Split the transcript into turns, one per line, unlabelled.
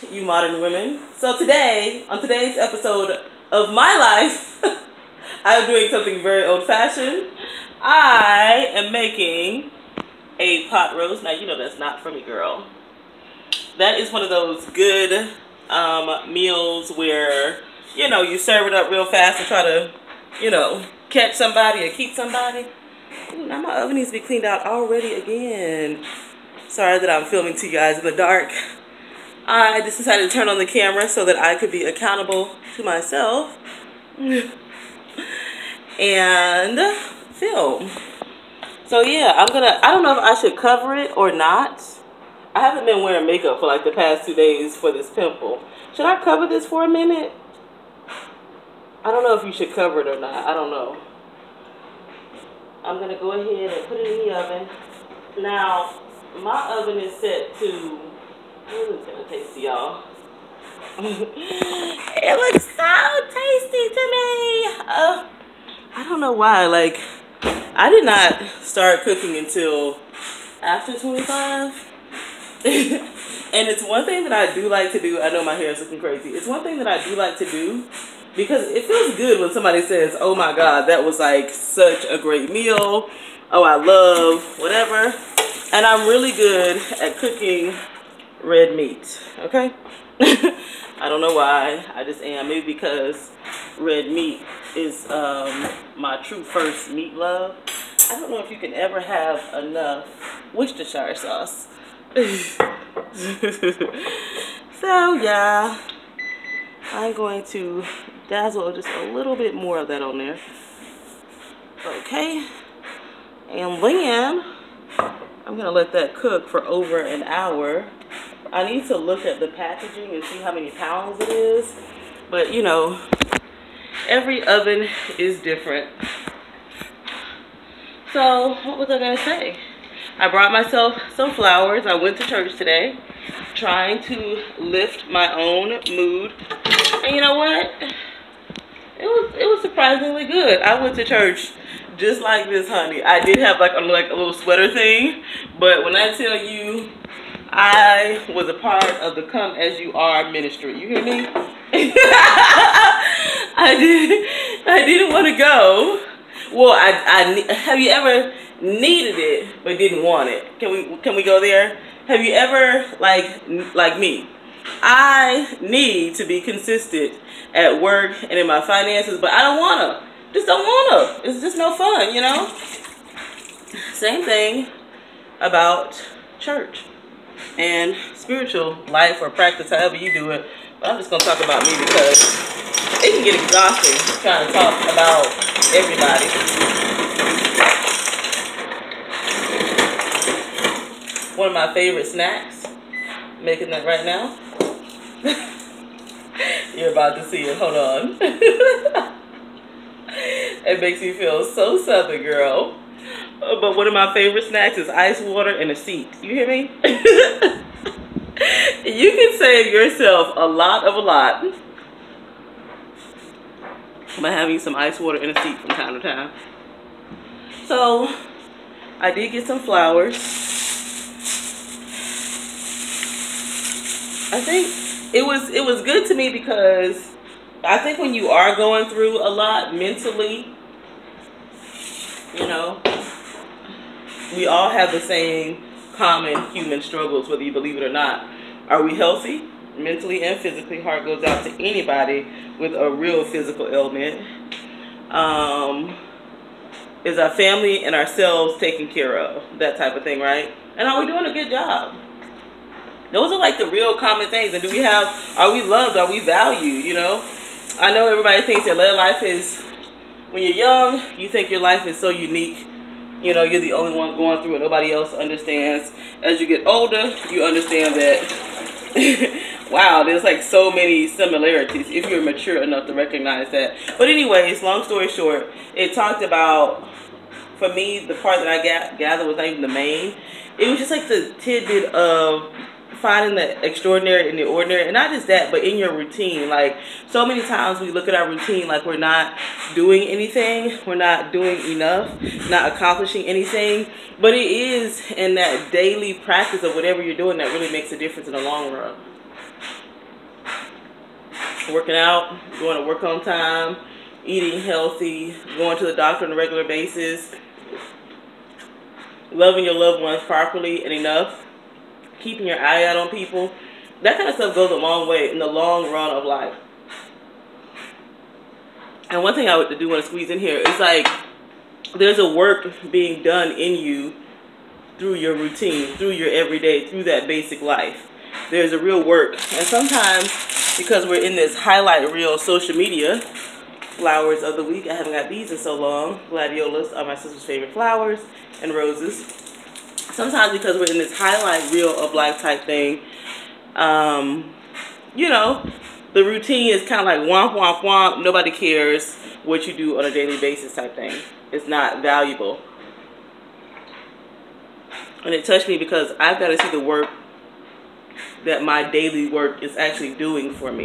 You modern women. So today, on today's episode of my life, I'm doing something very old-fashioned. I am making a pot roast. Now, you know that's not for me, girl. That is one of those good meals where, you know, you serve it up real fast and try to, you know, catch somebody or keep somebody. Ooh, now my oven needs to be cleaned out already again. Sorry that I'm filming to you guys in the dark. I just decided to turn on the camera so that I could be accountable to myself and film. So yeah, I don't know if I should cover it or not. I haven't been wearing makeup for like the past 2 days for this pimple. Should I cover this for a minute? I don't know if you should cover it or not. I don't know. I'm gonna go ahead and put it in the oven. Now, my oven is set to, it's gonna taste, y'all. It looks so tasty to me. I don't know why. Like, I did not start cooking until after 25. And it's one thing that I do like to do. I know my hair is looking crazy. It's one thing that I do like to do because it feels good when somebody says, "Oh my God, that was like such a great meal. Oh, I love whatever." And I'm really good at cooking red meat, okay? I don't know why, I just am. Maybe because red meat is my true first meat love. I don't know if you can ever have enough Worcestershire sauce. So yeah, I'm going to dazzle just a little bit more of that on there. Okay, and then I'm gonna let that cook for over an hour. I need to look at the packaging and see how many pounds it is. But you know, every oven is different. So what was I gonna say? I brought myself some flowers. I went to church today, trying to lift my own mood. And you know what? It was surprisingly good. I went to church just like this, honey. I did have like a little sweater thing, but when I tell you, I was a part of the Come As You Are ministry. You hear me? I didn't want to go. Well, have you ever needed it but didn't want it? Can we go there? Have you ever like me? I need to be consistent at work and in my finances, but I don't wanna. Just don't wanna. It's just no fun, you know? Same thing about church and spiritual life or practice, however you do it. But I'm just gonna talk about me because it can get exhausting trying to talk about everybody. One of my favorite snacks, making that right now. You're about to see it, hold on. It makes me feel so southern, girl. But one of my favorite snacks is ice water and a seat. You hear me? You can save yourself a lot. By having some ice water and a seat from time to time. So, I did get some flowers. I think it was good to me because I think when you are going through a lot mentally, you know, we all have the same common human struggles, whether you believe it or not. Are we healthy? Mentally and physically. Heart goes out to anybody with a real physical ailment. Is our family and ourselves taken care of? That type of thing, right? And are we doing a good job? Those are like the real common things. And are we loved? Are we valued? You know? I know everybody thinks that life is, when you're young, you think your life is so unique. You know, you're the only one going through it. Nobody else understands. As you get older, you understand that, wow, there's like so many similarities if you're mature enough to recognize that. But anyways, long story short, it talked about, for me, the part that I gathered was not even the main. It was just like the tidbit of finding the extraordinary in the ordinary, and not just that, but in your routine. Like, so many times we look at our routine like we're not doing anything, we're not doing enough, not accomplishing anything, but it is in that daily practice of whatever you're doing that really makes a difference in the long run. working out, going to work on time, eating healthy, going to the doctor on a regular basis, loving your loved ones properly and enough, keeping your eye out on people. That kind of stuff goes a long way in the long run of life. And one thing I do want to squeeze in here is like, there's a work being done in you through your routine, through your everyday, through that basic life. There's a real work. And sometimes, because we're in this highlight reel social media, flowers of the week, I haven't got these in so long. Gladiolas are my sister's favorite flowers, and roses. Sometimes because we're in this highlight reel of life type thing, you know, the routine is kind of like womp, womp, womp. Nobody cares what you do on a daily basis type thing. It's not valuable. And it touched me because I've got to see the work that my daily work is actually doing for me.